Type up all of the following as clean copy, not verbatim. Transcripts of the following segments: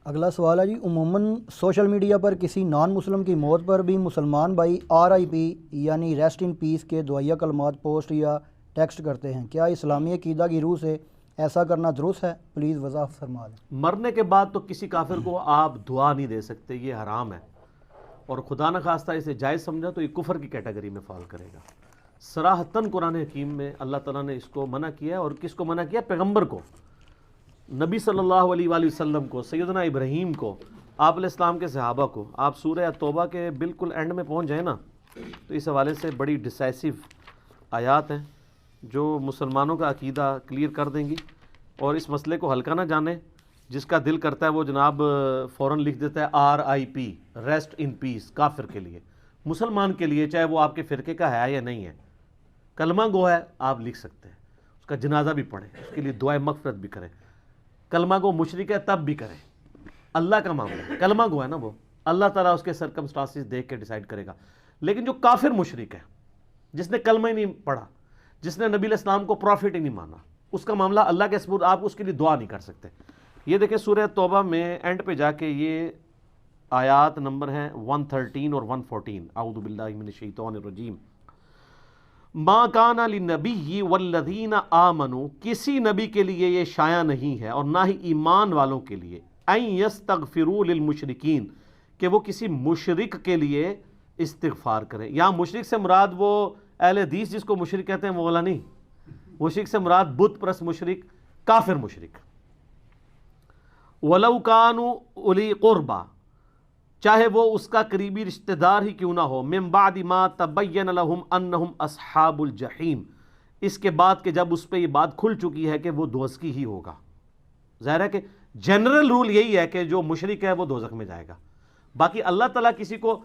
اگلا سوال ہے جی، عموماً سوشل میڈیا پر کسی نان مسلم کی موت پر بھی مسلمان بھائی RIP یعنی ریسٹ ان پیس کے دعائیہ کلمات پوسٹ یا ٹیکسٹ کرتے ہیں، کیا اسلامی عقیدہ کی روح سے ایسا کرنا درست ہے؟ پلیز وضاحت فرما دیں۔ مرنے کے بعد تو کسی کافر کو آپ دعا نہیں دے سکتے، یہ حرام ہے، اور خدا نخواستہ اسے جائز سمجھا تو یہ کفر کی کیٹیگری میں فال کرے گا۔ صراحتاً قرآن حکیم میں اللہ تعالیٰ نے اس کو منع کیا ہے، اور کس کو منع کیا؟ پیغمبر کو، نبی صلی اللہ علیہ وآلہ وسلم کو، سیدنا ابراہیم کو، آپ علیہ السلام کے صحابہ کو۔ آپ سورہ توبہ کے بالکل اینڈ میں پہنچ جائیں نا تو اس حوالے سے بڑی ڈیسائسو آیات ہیں جو مسلمانوں کا عقیدہ کلیئر کر دیں گی، اور اس مسئلے کو ہلکا نہ جانے۔ جس کا دل کرتا ہے وہ جناب فوراً لکھ دیتا ہے RIP ریسٹ ان پیس، کافر کے لیے، مسلمان کے لیے چاہے وہ آپ کے فرقے کا ہے یا نہیں ہے، کلمہ گو ہے، آپ لکھ سکتے ہیں، اس کا جنازہ بھی پڑھیں، اس کے لیے دعائے مغفرت بھی کریں۔ کلمہ گو مشرک ہے تب بھی کریں، اللہ کا معاملہ ہے، کلمہ گو ہے نا وہ، اللہ تعالیٰ اس کے سرکمسٹانسز دیکھ کے ڈیسائیڈ کرے گا۔ لیکن جو کافر مشرک ہے، جس نے کلمہ ہی نہیں پڑھا، جس نے نبی علیہ السلام کو پروفٹ ہی نہیں مانا، اس کا معاملہ اللہ کے سپرد، آپ اس کے لیے دعا نہیں کر سکتے۔ یہ دیکھیں سورہ توبہ میں اینڈ پہ جا کے یہ آیات نمبر ہیں 113 اور 114، اعوذ باللہ من الشیطان الرجیم۔ ما کان للنبی والذین آمنوا، کسی نبی کے لیے یہ شایع نہیں ہے اور نہ ہی ایمان والوں کے لیے، ان یستغفروا للمشرکین، کہ وہ کسی مشرک کے لیے استغفار کریں۔ یہاں مشرک سے مراد وہ اہل حدیث جس کو مشرک کہتے ہیں وہ والا نہیں، مشرک سے مراد بت پرست مشرک، کافر مشرک۔ وَلَوْ كَانُوا أُولِي قُرْبَى، چاہے وہ اس کا قریبی رشتہ دار ہی کیوں نہ ہو، مِن بَعْدِ مَا تَبَيَّنَ لَهُمْ أَنَّهُمْ أَصْحَابُ الْجَحِيمِ، اس کے بعد کہ جب اس پہ یہ بات کھل چکی ہے کہ وہ دوزخی ہی ہوگا۔ ظاہر ہے کہ جنرل رول یہی ہے کہ جو مشرک ہے وہ دوزخ میں جائے گا۔ باقی اللہ تعالیٰ کسی کو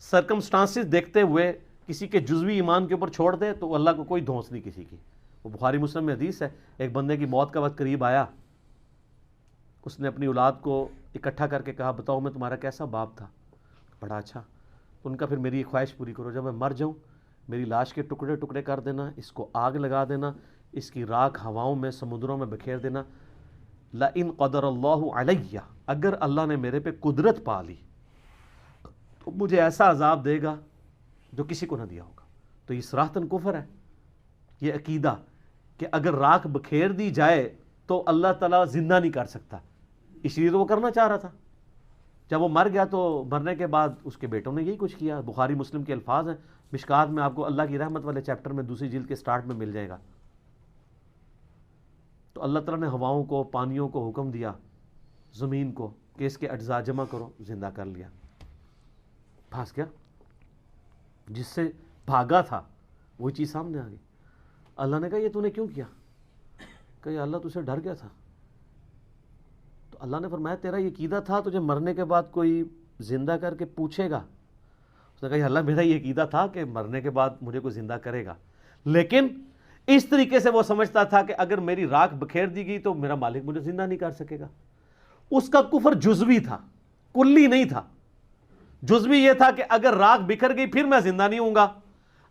سرکمسٹانسز دیکھتے ہوئے کسی کے جزوی ایمان کے اوپر چھوڑ دے تو اللہ کو کوئی دھونس نہیں کسی کی۔ وہ بخاری مسلم میں حدیث ہے، ایک بندے کی موت کا وقت قریب آیا، اس نے اپنی اولاد کو اکٹھا کر کے کہا بتاؤ میں تمہارا کیسا باپ تھا؟ بڑا اچھا۔ ان کا پھر میری ایک خواہش پوری کرو، جب میں مر جاؤں میری لاش کے ٹکڑے ٹکڑے کر دینا، اس کو آگ لگا دینا، اس کی راکھ ہواؤں میں سمندروں میں بکھیر دینا۔ لَإِن قَدَرَ اللَّهُ عَلَيَّ، اگر اللہ نے میرے پہ قدرت پا لی تو مجھے ایسا عذاب دے گا جو کسی کو نہ دیا ہوگا۔ تو یہ صراحتاً کفر ہے، یہ عقیدہ کہ اگر راکھ بکھیر دی جائے تو اللہ تعالیٰ زندہ نہیں کر سکتا، اس لیے تو وہ کرنا چاہ رہا تھا۔ جب وہ مر گیا تو مرنے کے بعد اس کے بیٹوں نے یہی کچھ کیا۔ بخاری مسلم کے الفاظ ہیں، مشکات میں آپ کو اللہ کی رحمت والے چیپٹر میں دوسری جلد کے سٹارٹ میں مل جائے گا۔ تو اللہ تعالیٰ نے ہواؤں کو، پانیوں کو حکم دیا، زمین کو کہ اس کے اجزاء جمع کرو، زندہ کر لیا۔ پھنس گیا، جس سے بھاگا تھا وہی چیز سامنے آ گئی۔ اللہ نے کہا یہ تو نے کیوں کیا؟ کہ یا اللہ تجھ سے ڈر گیا تھا۔ تو اللہ نے فرمایا تیرا یہ عقیدہ تھا تجھے مرنے کے بعد کوئی زندہ کر کے پوچھے گا؟ اس نے کہا یا اللہ میرا یہ عقیدہ تھا کہ مرنے کے بعد مجھے کوئی زندہ کرے گا، لیکن اس طریقے سے وہ سمجھتا تھا کہ اگر میری راکھ بکھیر دی گئی تو میرا مالک مجھے زندہ نہیں کر سکے گا۔ اس کا کفر جزوی تھا، کلی نہیں تھا۔ جزوی یہ تھا کہ اگر راکھ بکھر گئی پھر میں زندہ نہیں ہوں گا،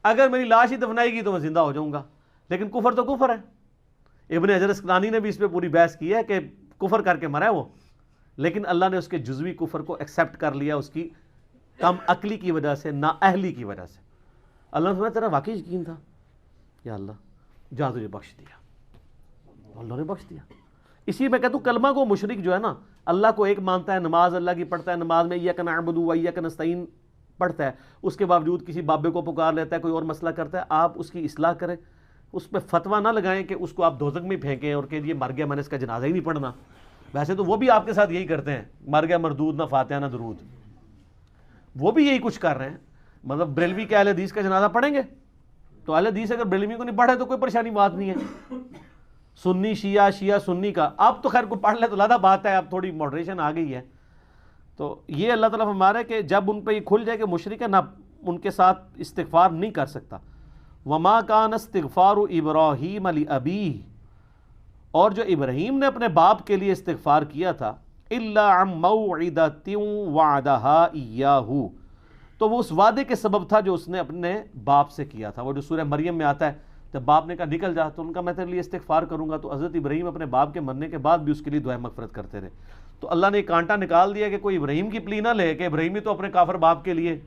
اگر میری لاش ہی دفنائی گی تو میں زندہ ہو جاؤں گا۔ لیکن کفر تو کفر ہے۔ ابن حجر اسقلانی نے بھی اس پہ پوری بحث کی ہے کہ کفر کر کے مرا ہے وہ، لیکن اللہ نے اس کے جزوی کفر کو ایکسیپٹ کر لیا، اس کی کم عقلی کی وجہ سے، نااہلی کی وجہ سے۔ اللہ نے فرمایا تیرا واقعی یقین تھا، یا اللہ جا تجھے بخش دیا، اللہ نے بخش دیا۔ اسی میں کہتا ہوں کلمہ کو مشرک جو ہے نا، اللہ کو ایک مانتا ہے، نماز اللہ کی پڑھتا ہے، نماز میں ایاک نعبد و ایاک نستعین پڑھتا ہے، اس کے باوجود کسی بابے کو پکار لیتا ہے، کوئی اور مسئلہ کرتا ہے، آپ اس کی اصلاح کریں، اس پہ فتویٰ نہ لگائیں کہ اس کو آپ دوزخ میں پھینکیں اور کہ یہ مر گیا میں نے اس کا جنازہ ہی نہیں پڑھنا۔ ویسے تو وہ بھی آپ کے ساتھ یہی کرتے ہیں، مر گیا مردود، نہ فاتحہ نہ درود، وہ بھی یہی کچھ کر رہے ہیں۔ مطلب بریلوی کے اہل حدیث کا جنازہ پڑھیں گے تو اہل حدیث اگر بریلوی کو نہیں پڑھے تو کوئی پریشانی بات نہیں ہے۔ سنی شیعہ، شیعہ سنی کا، اب تو خیر کو پڑھ لے تو زیادہ بات ہے، اب تھوڑی ماڈریشن آ گئی ہے۔ تو یہ اللہ تعالیٰ فرما رہا ہے کہ جب ان پہ یہ کھل جائے کہ مشرک ہے، نہ ان کے ساتھ استغفار نہیں کر سکتا۔ وما کان استغفار ابراہیم لابیہ، اور جو ابراہیم نے اپنے باپ کے لیے استغفار کیا تھا، الا عن موعدۃ وعدہا ایاہ، تو وہ اس وعدے کے سبب تھا جو اس نے اپنے باپ سے کیا تھا۔ وہ جو سورہ مریم میں آتا ہے جب باپ نے کہا نکل جا تو ان کا میں تیرے لیے استغفار کروں گا. تو حضرت ابراہیم اپنے باپ کے مرنے کے بعد بھی اس کے لیے دعائیں مغفرت کرتے رہے. تو اللہ نے ایک کانٹا نکال دیا کہ کوئی ابراہیم کی پلی نہ لے کہ ابراہیمی تو اپنے کافر باپ کے لیے.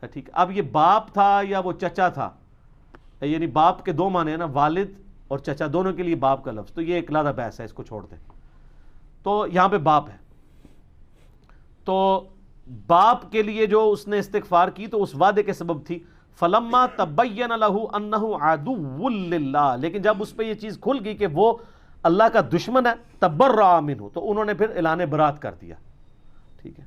ٹھیک ہے, اب یہ باپ تھا یا وہ چچا تھا, یعنی باپ کے دو معنی ہیں نا, والد اور چچا دونوں کے لیے باپ کا لفظ, تو یہ ایک علیحدہ بحث ہے, اس کو چھوڑ دیں. تو یہاں پہ باپ ہے, تو باپ کے لیے جو اس نے استغفار کی تو اس وعدے کے سبب تھی. فلما تبین له انه عدو للہ, لیکن جب اس پہ یہ چیز کھل گئی کہ وہ اللہ کا دشمن ہے, تبرأ منہ, تو انہوں نے پھر اعلان برات کر دیا. ٹھیک ہے,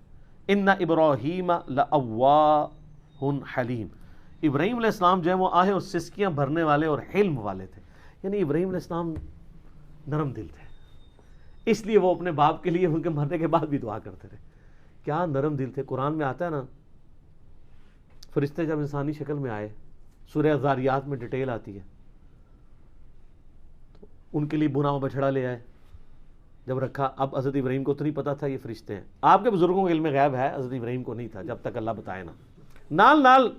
ان ابراہیم لأواہ حلیم, ابراہیم علیہ السلام جو ہے وہ آہیں اور سسکیاں بھرنے والے اور حلم والے تھے. یعنی ابراہیم علیہ السلام نرم دل تھے, اس لیے وہ اپنے باپ کے لیے ان کے مرنے کے بعد بھی دعا کرتے رہے. کیا نرم دل تھے. قرآن میں آتا ہے نا, فرشتے جب انسانی شکل میں آئے, سورہ ذاریات میں ڈیٹیل آتی ہے, تو ان کے لیے بنا بچھڑا لے آئے, جب رکھا. اب حضرت ابراہیم کو تو نہیں پتا تھا یہ فرشتے ہیں, آپ کے بزرگوں کے علم غیب ہے, حضرت ابراہیم کو نہیں تھا جب تک اللہ بتائے نا. نال نال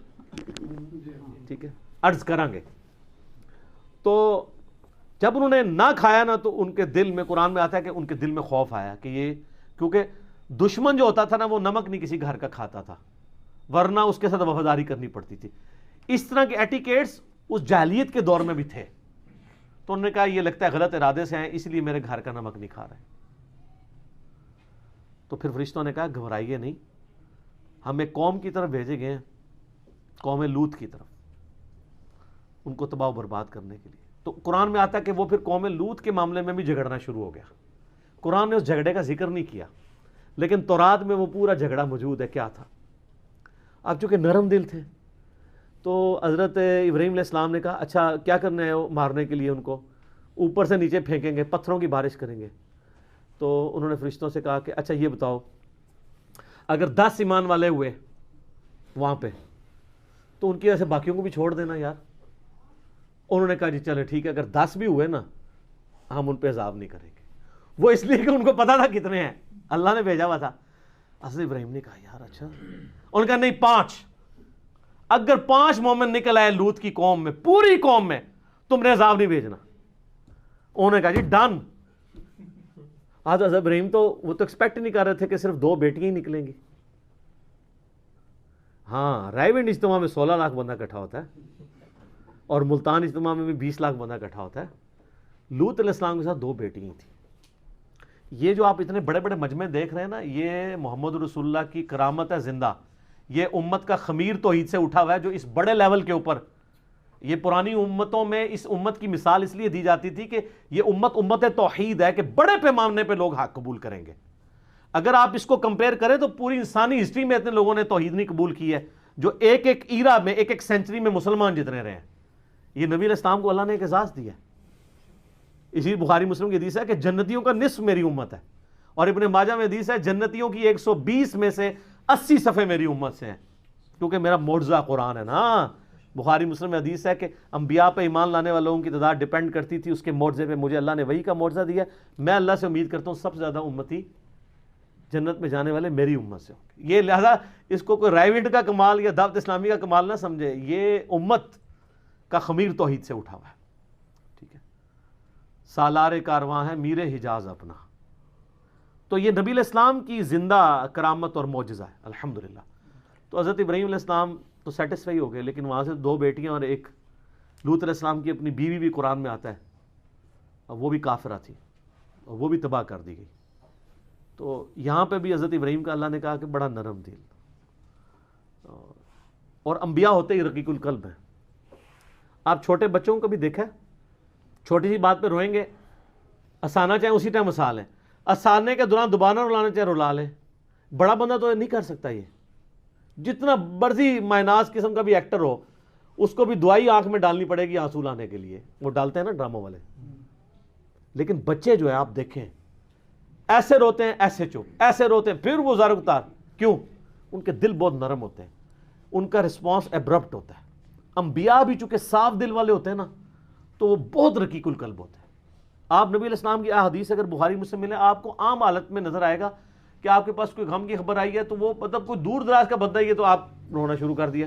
ٹھیک ہے عرض کریں گے. تو جب انہوں نے نہ کھایا نا تو ان کے دل میں, قرآن میں آتا ہے کہ ان کے دل میں خوف آیا کہ یہ, کیونکہ دشمن جو ہوتا تھا نا وہ نمک نہیں کسی گھر کا کھاتا تھا, ورنہ اس کے ساتھ وفاداری کرنی پڑتی تھی. اس طرح کے ایٹیکیٹس اس جاہلیت کے دور میں بھی تھے. تو انہوں نے کہا یہ لگتا ہے غلط ارادے سے ہیں, اس لیے میرے گھر کا نمک نہیں کھا رہے. تو پھر فرشتوں نے کہا گھبرائیے نہیں, ہم ایک قوم کی طرف بھیجے گئے ہیں, قوم لوط کی طرف, ان کو تباہ و برباد کرنے کے لیے. تو قرآن میں آتا ہے کہ وہ پھر قوم لوط کے معاملے میں بھی جھگڑنا شروع ہو گیا. قرآن نے اس جھگڑے کا ذکر نہیں کیا, لیکن تورات میں وہ پورا جھگڑا موجود ہے. کیا تھا؟ اب چونکہ نرم دل تھے تو حضرت ابراہیم علیہ السلام نے کہا اچھا کیا کرنا ہے مارنے کے لیے, ان کو اوپر سے نیچے پھینکیں گے, پتھروں کی بارش کریں گے. تو انہوں نے فرشتوں سے کہا کہ اچھا یہ بتاؤ, اگر 10 ایمان والے ہوئے وہاں پہ تو ان کی وجہ سے باقیوں کو بھی چھوڑ دینا یار. انہوں نے کہا جی چلے ٹھیک ہے, اگر 10 بھی ہوئے نا ہم ان پہ عذاب نہیں کریں گے. وہ اس لیے کہ ان کو پتا تھا کتنے ہیں, اللہ نے بھیجا ہوا تھا. حضرت ابراہیم نے کہا یار اچھا, انہوں نے کہا نہیں 5, اگر 5 مومن نکل آئے لوط کی قوم میں, پوری قوم میں, تم نے عذاب نہیں بھیجنا. انہوں نے کہا جی ڈن. حضرت ابراہیم تو وہ تو ایکسپیکٹ نہیں کر رہے تھے کہ صرف 2 بیٹیاں ہی نکلیں گی. ہاں, رائیونڈ اجتماع میں 16 لاکھ بندہ اکٹھا ہوتا ہے, اور ملتان اجتماع میں بھی 20 لاکھ بندہ اکٹھا ہوتا ہے. لوط علیہ السلام کے ساتھ 2 بیٹیاں تھیں. یہ جو آپ اتنے بڑے بڑے مجمع دیکھ رہے ہیں نا, یہ محمد رسول اللہ کی کرامت ہے زندہ. یہ امت کا خمیر توحید سے اٹھا ہوا ہے جو اس بڑے لیول کے اوپر, یہ پرانی امتوں میں اس امت کی مثال اس لیے دی جاتی تھی کہ یہ امت توحید ہے, کہ بڑے پیمانے پہ لوگ حق قبول کریں گے. اگر آپ اس کو کمپیئر کریں تو پوری انسانی ہسٹری میں اتنے لوگوں نے توحید نہیں قبول کی ہے جو ایک ایک ایرا میں, ایک ایک سینچری میں مسلمان جتنے رہے ہیں. یہ نبی علیہ السلام کو اللہ نے ایک اعزاز دیا ہے. اسی بخاری مسلم کی حدیث ہے کہ جنتیوں کا نصف میری امت ہے, اور ابن ماجہ میں حدیث ہے جنتیوں کی 120 میں سے 80 صفحے میری امت سے ہیں, کیونکہ میرا معجزہ قرآن ہے نا. بخاری مسلم میں حدیث ہے کہ انبیاء پہ ایمان لانے والوں کی تعداد ڈیپینڈ کرتی تھی اس کے معجزے پہ. مجھے اللہ نے وہی کا معجزہ دیا, میں اللہ سے امید کرتا ہوں سب سے زیادہ امتی جنت میں جانے والے میری امت سے ہوں گے. یہ لہذا اس کو کوئی رائیونڈ کا کمال یا دعوت اسلامی کا کمال نہ سمجھے, یہ امت کا خمیر توحید سے اٹھا ہوا ہے. ٹھیک ہے, سالار کارواں ہے میر حجاز اپنا. تو یہ نبی علیہ السلام کی زندہ کرامت اور معجزہ ہے الحمدللہ. تو حضرت ابراہیم علیہ السلام تو سیٹسفائی ہو گئے, لیکن وہاں سے 2 بیٹیاں اور ایک لوط علیہ السلام کی اپنی بیوی بھی قرآن میں آتا ہے, وہ بھی کافرہ تھی, اور وہ بھی تباہ کر دی گئی. تو یہاں پہ بھی حضرت ابراہیم کا اللہ نے کہا کہ بڑا نرم دل, اور انبیاء ہوتے ہی رقیق القلب ہیں. آپ چھوٹے بچوں کو بھی دیکھیں, چھوٹی سی بات پہ روئیں گے, ہنسانا چاہیں اسی ٹائم ہنسا لیں, ہنسانے کے دوران دوبارہ رلانا چاہیں رلا لیں. بڑا بندہ تو نہیں کر سکتا. یہ جتنا مرضی مائناس قسم کا بھی ایکٹر ہو, اس کو بھی دوائی آنکھ میں ڈالنی پڑے گی آنسو لانے کے لیے, وہ ڈالتے ہیں نا ڈراموں والے. لیکن بچے جو ہے آپ دیکھیں, ایسے روتے ہیں ایسے چپ, ایسے روتے ہیں پھر وہ زار اتار. کیوں؟ ان کے دل بہت نرم ہوتے ہیں, ان کا رسپانس ایبرپٹ ہوتا ہے. انبیاء بھی چونکہ صاف دل والے ہوتے ہیں نا, تو وہ بہت رقیق القلب ہوتے ہیں. آپ نبی علیہ السلام کی احادیث اگر بخاری مسلم ملے, آپ کو عام حالت میں نظر آئے گا کہ آپ کے پاس کوئی غم کی خبر آئی ہے تو وہ مطلب کوئی دور دراز کا بندہ ہی ہے تو آپ رونا شروع کر دیا.